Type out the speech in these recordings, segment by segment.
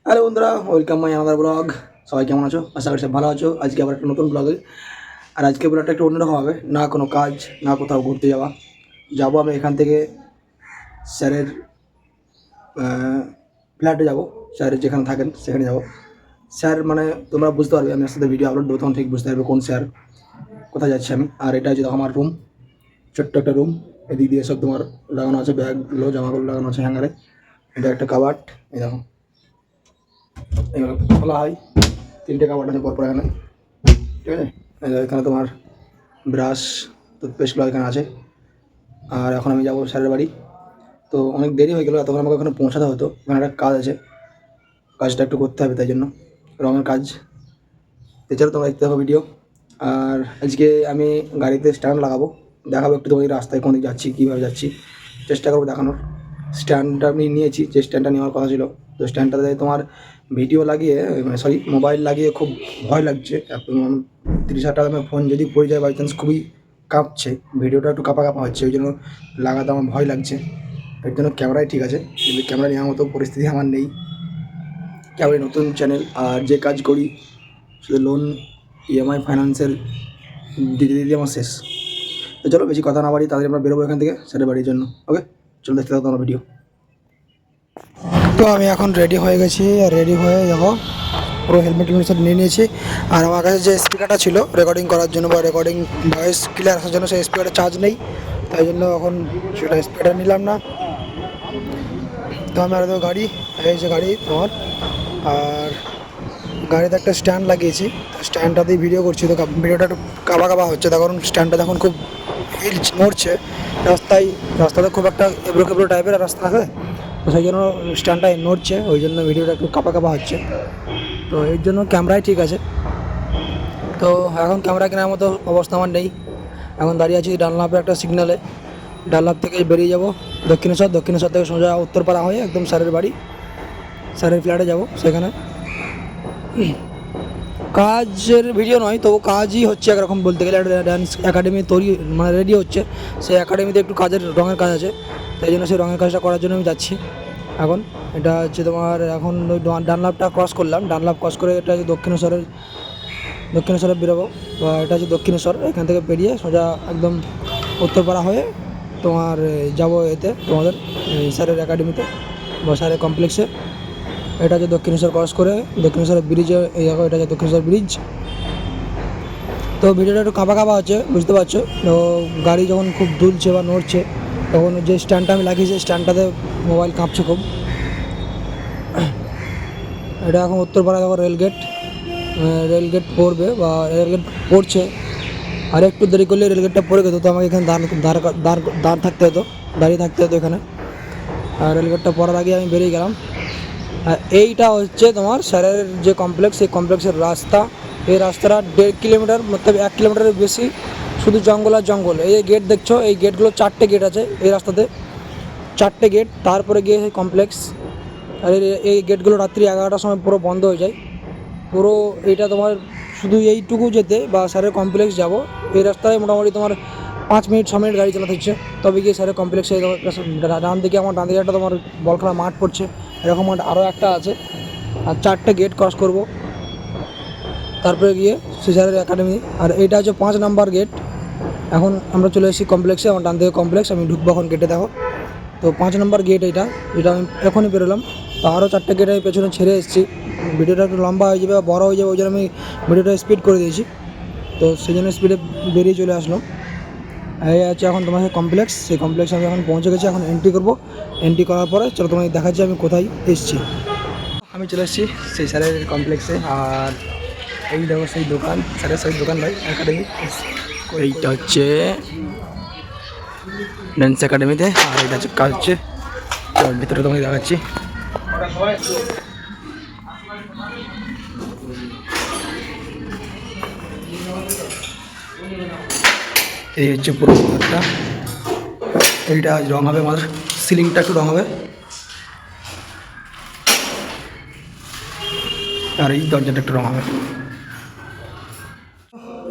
Hello বন্ধুরা, welcome my another blog. সবাই কেমন আছো? আশা করি সব ভালো আছো। আজকে আবার একটা নতুন ব্লগে। আর আজকে ব্লগটা একটু অন্যরকম হবে, না কোনো কাজ, না কোথাও ঘুরতে যাওয়া। যাবো আমি এখান থেকে স্যারের ফ্ল্যাটে যাবো, স্যার যেখানে থাকেন সেখানে যাবো। স্যার মানে তোমরা বুঝতে পারবে, আমি সাথে ভিডিও আপলোড দেবো তখন ঠিক বুঝতে পারবে কোন স্যার, কোথায় যাচ্ছি আমি। আর এটা হচ্ছে দেখো আমার রুম, ছোট্ট একটা রুম। এদিক দিয়ে সব তোমার লাগানো আছে, ব্যাগগুলো জামাগুলো লাগানো আছে হ্যাঙ্গারে। এটা একটা কাবার্ড, এই দেখো এগুলো খোলা হয়। তিনটে কাবার্ড আছে পরপর এখানে, ঠিক আছে। এখানে তোমার ব্রাশ, টুথপেস্টগুলো এখানে আছে। আর এখন আমি যাবো স্যারের বাড়ি। তো অনেক দেরি হয়ে গেলো, এতক্ষণ আমাকে ওখানে পৌঁছাতে হতো। ওখানে একটা কাজ আছে, কাজটা একটু করতে হবে, তাই জন্য রঙের কাজ। এছাড়াও তোমরা দেখতে থাকো ভিডিও। আর আজকে আমি গাড়িতে স্ট্যান্ড লাগাবো, দেখাবো একটু তোমাদের রাস্তায় কোন দিকে যাচ্ছি, কীভাবে যাচ্ছি, চেষ্টা করবো দেখানোর। স্ট্যান্ডটা আমি নিয়েছি, যে স্ট্যান্ডটা নেওয়ার কথা ছিল। তো স্ট্যান্ডটাতে তোমার ভিডিও লাগিয়ে, মানে সরি মোবাইল লাগিয়ে খুব ভয় লাগছে। 30,000 টাকা দামের ফোন যদি পড়ে যায় বাই চান্স, খুবই কাঁপছে, ভিডিওটা একটু কাঁপা কাঁপা হচ্ছে, ওই জন্য লাগাতে আমার ভয় লাগছে। এর জন্য ক্যামেরাই ঠিক আছে, কিন্তু ক্যামেরা নেওয়ার মতো পরিস্থিতি আমার নেই। ক্যামেরা নতুন চ্যানেল, আর যে কাজ করি শুধু লোন, ইএমআই, ফাইন্যান্সের দিতে দিতে আমার শেষ। তো চলো বেশি কথা না বাড়ি, তাদের আমরা বেরোবো এখান থেকে স্যারের বাড়ির জন্য। ওকে, চলো দেখতে থাকো আমার ভিডিও। তো আমি এখন রেডি হয়ে গেছি, আর রেডি হয়ে দেখো পুরো হেলমেট সব নিয়ে নিয়েছি। আর আমার কাছে যে স্পিকারটা ছিল রেকর্ডিং করার জন্য বা রেকর্ডিং ভয়েস ক্লিয়ার আসার জন্য, সেই স্পিকারটা চার্জ নেই, তাই জন্য এখন সেটা স্পিকারটা নিলাম না। তো আমি আর গাড়ি, এই যে গাড়ি তোমার, আর গাড়িতে একটা স্ট্যান্ড লাগিয়েছি, স্ট্যান্ডটাতেই ভিডিও করছি। তো ভিডিওটা একটু কাবা কাবা হচ্ছে, তার কারণ স্ট্যান্ডটা যখন খুব হিল নড়ছে রাস্তাতে খুব একটা এবড়ো খেবড়ো টাইপের রাস্তা আছে, তো সেই জন্য স্ট্যান্ডটা নড়ছে, ওই জন্য ভিডিওটা একটু কাঁপা কাঁপা হচ্ছে। তো এর জন্য ক্যামেরাই ঠিক আছে। তো এখন ক্যামেরা কেনার মতো অবস্থা আমার নেই। এখন দাঁড়িয়ে আছি ডানলাপের একটা সিগনালে। ডানলাপ থেকে বেরিয়ে যাব দক্ষিণেশ্বর থেকে সোজা উত্তরপাড়া হয়ে একদম স্যারের বাড়ি, স্যারের ফ্ল্যাটে যাব। সেখানে কাজের ভিডিও নয়, তবু কাজই হচ্ছে একরকম বলতে গেলে। একটা ড্যান্স একাডেমি তৈরি মানে রেডি হচ্ছে, সেই একাডেমিতে একটু কাজের রঙের কাজ আছে, তাই জন্য সেই রঙের কাজটা করার জন্য আমি যাচ্ছি এখন। এটা হচ্ছে তোমার এখন ওই ডানলাপটা ক্রস করলাম, ডানলাপ ক্রস করে এটা হচ্ছে দক্ষিণেশ্বরে বেরোবো। বা এটা হচ্ছে দক্ষিণেশ্বর, এখান থেকে বেরিয়ে সোজা একদম উত্তরপাড়া হয়ে তোমার যাব এতে তোমাদের স্যারের একাডেমিতে বা স্যারের কমপ্লেক্সে। এটা হচ্ছে দক্ষিণেশ্বর ক্রস করে দক্ষিণেশ্বর ব্রিজে, এই দেখো এটা হচ্ছে দক্ষিণেশ্বর ব্রিজ। তো ভিডিওটা একটু কাঁপা কাঁপা হচ্ছে, বুঝতে পারছো। তো গাড়ি যখন খুব দুলছে বা নড়ছে, তখন যে স্ট্যান্ডটা আমি লাগিয়েছি স্ট্যান্ডটাতে মোবাইল কাঁপছে খুব। এটা এখন উত্তরপাড়া দেখো রেলগেট পড়বে বা রেলগেট পড়ছে। আর একটু দেরি করলে রেলগেটটা পড়ে গেতো, তো আমাকে এখানে দাঁড় থাকতে হতো, দাঁড়িয়ে থাকতে হতো এখানে। আর রেলগেটটা পড়ার আগে আমি বেরিয়ে গেলাম। আর এইটা হচ্ছে তোমার স্যারের যে কমপ্লেক্স, সেই কমপ্লেক্সের রাস্তা। এই রাস্তাটা 1.5 কিলোমিটার, মতলব 1 কিলোমিটারের বেশি শুধু জঙ্গল আর জঙ্গল। এই গেট দেখছো, এই গেটগুলো 4টে গেট আছে এই রাস্তাতে, 4টে গেট, তারপরে গিয়ে সেই কমপ্লেক্স। আর এই গেটগুলো রাত্রি 11টার সময় পুরো বন্ধ হয়ে যায় পুরো। এইটা তোমার শুধু এইটুকু যেতে বা স্যারের কমপ্লেক্স যাব, এই রাস্তায় মোটামুটি তোমার 5 মিনিট 6 মিনিট গাড়ি চালাতে হচ্ছে, তবে গিয়ে স্যারের কমপ্লেক্সে। ডান দিকে একটা তোমার বল খেলার মাঠ পড়ছে, এরকম আরও একটা আছে। আর 4টে গেট ক্রস করব, তারপরে গিয়ে স্যারের একাডেমি। আর এইটা হচ্ছে 5 নাম্বার গেট। এখন আমরা চলে এসেছি কমপ্লেক্সে, আমার ডান দিকে কমপ্লেক্স, আমি ঢুকবো এখন গেটে দেখো। তো 5 নম্বর গেট এটা আমি এখনই বেরোলাম। তো আরও 4টে গেট আমি পেছনে ছেড়ে এসেছি। ভিডিওটা একটু লম্বা হয়ে যাবে বা বড়ো হয়ে যাবে, ওই জন্য আমি ভিডিওটা স্পিড করে দিয়েছি। তো সেই জন্য স্পিডে বেরিয়ে চলে আসলাম। এই আছে এখন তোমার কমপ্লেক্স, সেই কমপ্লেক্সে আমি এখন পৌঁছে গেছি। এখন এন্ট্রি করবো, এন্ট্রি করার পরে চলো তোমাকে দেখাচ্ছি আমি কোথায় এসেছি। আমি চলে এসেছি সেই স্যারের কমপ্লেক্সে। আর এই দেখো সেই দোকান, স্যারের সেই দোকান ভাই একাডেমি। এইটা হচ্ছে ডান্স একাডেমিতে, আর এটা হচ্ছে কাজ হচ্ছে। ভিতরে তোমাকে দেখাচ্ছি। এই হচ্ছে পুরো ভিতরটা। এইটা আজ রং হবে, আমাদের সিলিংটা একটু রং হবে। আর এই দরজাটা একটু রং হবে।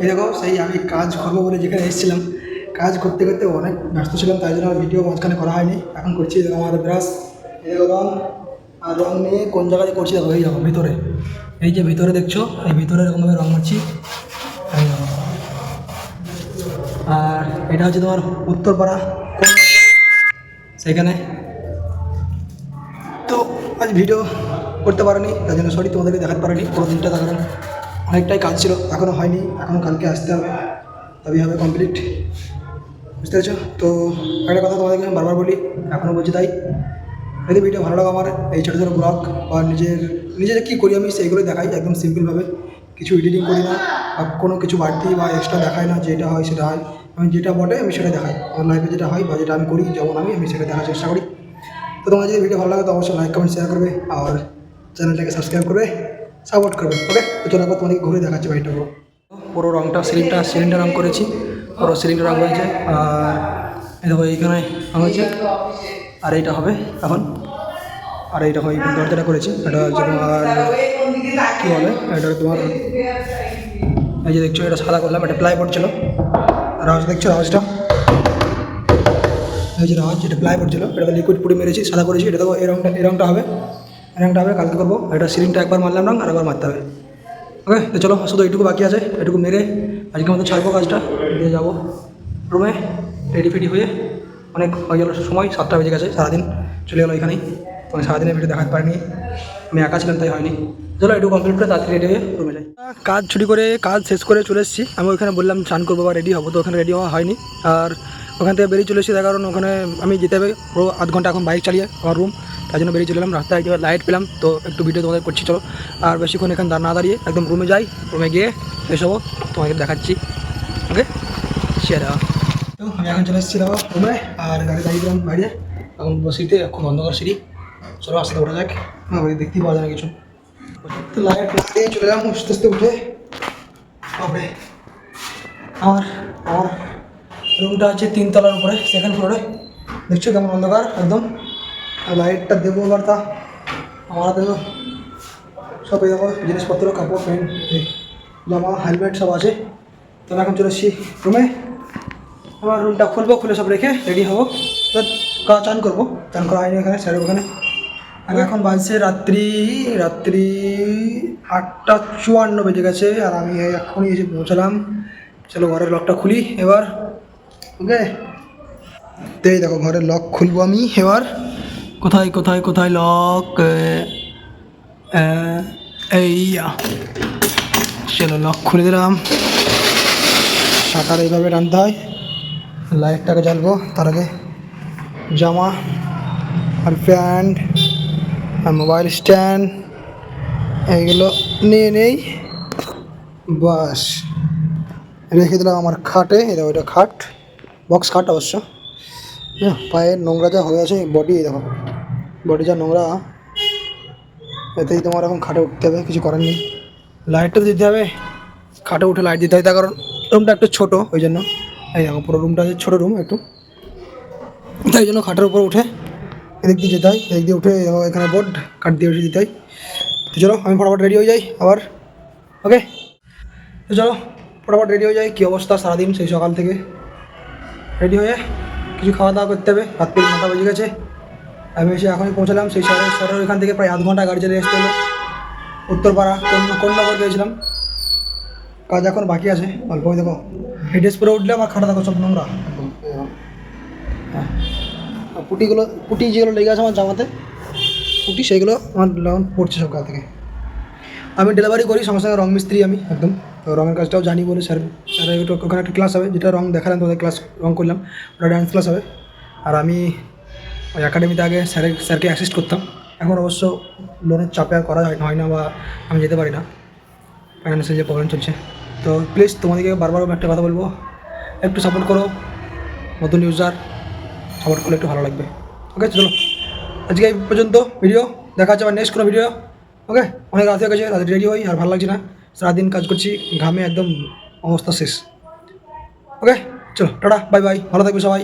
এই দেখো সেই আমি কাজ করবো বলে যেখানে এসেছিলাম, কাজ করতে করতে অনেক ব্যস্ত ছিলাম, তাই জন্য ভিডিও মাঝখানে করা হয়নি। এখন করছি আমার ব্রাশ, এই রং, আর রং নিয়ে কোন জায়গাতে করছি দেখো, এই দেখো ভিতরে, এই যে ভিতরে দেখছো, এই ভিতরে এরকমভাবে রং মারছি। এই দেখো। আর এটা হচ্ছে তোমার উত্তরপাড়া কোন সেখানে। তো আজ ভিডিও করতে পারিনি, তার জন্য সরি, তোমাদেরকে দেখাতে পারিনি পুরো দিনটা, তার কারণ অনেকটাই কাজ ছিল, এখনও হয়নি, এখনও কালকে আসতে হবে, তবেই হবে কমপ্লিট, বুঝতে পেরেছো? তো একটা কথা তোমাদেরকে আমি বারবার বলি, এখনও বলছি তাই, যদি ভিডিও ভালো লাগে আমার এই ছোটো ছোটো ব্লগ বা নিজের কী করি আমি সেইগুলো দেখাই একদম সিম্পলভাবে, কিছু এডিটিং করি না বা কোনো কিছু বাড়তি বা এক্সট্রা দেখাই না, যেটা হয় সেটা হয়, আমি যেটা বটে আমি সেটা দেখাই, আমার লাইফে যেটা হয় বা যেটা আমি করি যেমন আমি সেটা দেখার চেষ্টা করি। তো তোমার যদি ভিডিও ভালো লাগে তো অবশ্যই লাইক কমেন্ট শেয়ার করবে আর চ্যানেলটাকে সাবস্ক্রাইব করবে, সাপোর্ট করবে। ওকে, তো চলো একবার তোমাদেরকে ঘুরে দেখাচ্ছি বাড়িটা পুরো রঙটা, সিলিংটা রঙ করেছি, পুরো সিলিংটা রঙ হয়েছে। আর এই দেখো এইখানে রঙ হয়েছে, আর এইটা হবে এখন, আর এইটা হয় দরজাটা করেছি, এটা হচ্ছে তোমার কী বলে, এটা তোমার এই যে দেখছো এটা সাদা করলাম, এটা প্লাইবোর্ড ছিল, রাজ দেখছো রাজটা, এই যে রাজ, এটা প্লাইবোর্ড ছিল, এটা লিকুইড পুরি মেরেছি, সাদা করেছি, এটা দেখো এই রঙটা হবে, কালকে করবো। এটা সিলিংটা একবার মারলাম রঙ, আর একবার মারতে হবে। ওকে, তো চলো শুধু এইটুকু বাকি আছে, এটুকু মেরে আজকে মতো ছাড়বো কাজটা, দিয়ে যাবো রুমে, রেডি হয়ে। অনেক হয়ে গেলো সময়, 7টা বেজে গেছে, সারাদিন চলে গেলো এখানেই, তোমার সারাদিনের ভিডিও দেখাতে পারিনি, আমি একা ছিলাম তাই হয়নি। চলো একটু কমপ্লিট করে তাড়াতাড়ি রেডি হয়ে রুমে যাই। কাজ ছুটি করে কাজ শেষ করে চলে এসেছি, আমি ওখানে বললাম স্নান করবো বা রেডি হবো, তো ওখানে রেডি হওয়া হয়নি, আর ওখান থেকে বেরিয়ে চলে এসেছি, তার কারণ ওখানে আমি যেতে হবে পুরো আধ ঘন্টা এখন বাইক চালিয়ে আমার রুম, তাই জন্য বেরিয়ে চলে এলাম। রাস্তায় লাইট পেলাম, তো একটু ভিডিও তোমাদের করছি, চলো। আর বেশিক্ষণ এখানে না দাঁড়িয়ে একদম রুমে যাই, রুমে গিয়ে ফ্রেশ হবো, তোমাকে দেখাচ্ছি। ওকে, সেরা। তো আমি এখন চলে এসেছি দেখো রুমে, আর গাড়ি দাঁড়িয়ে দিলাম বাইরে, এখন সিঁড়িতে, খুব অন্ধকার সিঁড়ি, চলো আস্তে ওঠা যাক, দেখতেই পাওয়া যায় না কিছু। তো লাইট দিয়ে চলে এলাম আস্তে আস্তে উঠে। বাপরে, আমার রুমটা আছে 3 তলার উপরে, 2nd ফ্লোরে, দেখছো কেমন অন্ধকার একদম। লাইটটা দেবো এবার, তা আমার হাতে সব এই দেখো জিনিসপত্র, কাপড়, প্যান্ট, জামা, হেলমেট সব আছে। তো আমি এখন চলে এসেছি রুমে, আমার রুমটা খুলে সব রেখে রেডি হবো, চান করবো, চান করা হয়নি এখানে স্যারের ওখানে। আর এখন বাজছে রাত্রি 8:54 বেজে গেছে, আর আমি এখনই এসে পৌঁছালাম। চলো ঘরের লকটা খুলি এবার। ওকে, তো এই দেখো ঘরের লক খুলবো আমি এবার। কোথায় লক, এই চলো লক খুলে দিলাম। শাটার এইভাবে টানতে হয়, লাইটটাকে জ্বালবো, তার আগে জামা আর প্যান্ট আর মোবাইল স্ট্যান্ড এইগুলো নিয়ে নেই, বাস রেখে দিলাম আমার খাটে। এটা ওইটা খাট, বক্স খাট অবশ্য। পায়ের নোংরা যা হয়ে আছে, বডি দেখো, বডি যা নোংরা, এতেই তোমার এখন খাটে উঠতে হবে, কিছু করার নেই। লাইটটা দিতে হবে, খাটে উঠে লাইট দিতে হয়, তার কারণ রুমটা একটু ছোটো, ওই জন্য। এই দেখো পুরো রুমটা ছোটো রুম একটু, তাই জন্য খাটের উপর উঠে এদিক দিয়ে যেতে হয়, এদিক দিয়ে উঠে এখানে বোর্ড কাঠ দিয়ে উঠে দিতে হয়। তো চলো আমি ফটাফট রেডি হয়ে যাই আবার। ওকে, তো চলো ফটাফট রেডি হয়ে যাই। কী অবস্থা সারাদিন, সেই সকাল থেকে রেডি হয়ে কিছু খাওয়া দাওয়া করতে হবে, রাত্রি 9টা বেজে গেছে। আমি এসে এখনই পৌঁছালাম সেই শহরের ওইখান থেকে প্রায় আধ ঘন্টা গাড়ি চলে আসতে হলো। উত্তরপাড়া কোন্নগর গিয়েছিলাম, কাজ এখন বাকি আছে অল্প। দেখো এই ড্রেস পরে উঠলে আমার খাটা দেখো সব নোংরা একদম। হ্যাঁ, পুটি যেগুলো লেগে আছে আমার জামাতে, পুটি সেইগুলো আমার পড়ছে সব গা থেকে। আমি ডেলিভারি করি, সঙ্গে সঙ্গে রং মিস্ত্রি আমি একদম। তো রঙের কাজটাও জানি বলে স্যারের ওখানে একটা ক্লাস হবে, যেটা রং দেখালাম তোমাদের, ক্লাস রং করলাম, ওটা ডান্স ক্লাস হবে। আর আমি ওই একাডেমিতে আগে স্যারকে অ্যাসিস্ট করতাম, এখন অবশ্য লোনের চাপে আর করা হয় না, বা আমি যেতে পারি না, ফাইন্যান্সিয়াল যে প্রবলেম চলছে। তো প্লিজ তোমাদেরকে বারবার একটা কথা বলবো, একটু সাপোর্ট করো, নতুন ইউজার সাপোর্ট করলে একটু ভালো লাগবে। ওকে, চলো আজকে এই পর্যন্ত ভিডিও, দেখা যাচ্ছে আবার নেক্সট কোনো ভিডিও। ওকে, অনেক রাত হয়ে গেছে, রাতে রেডি হই, আর ভালো লাগছে না, সারাদিন কাজ করছি, ঘামে একদম অবস্থা শেষ। ওকে, চলো টাটা, বাই বাই, ভালো থাকবে সবাই।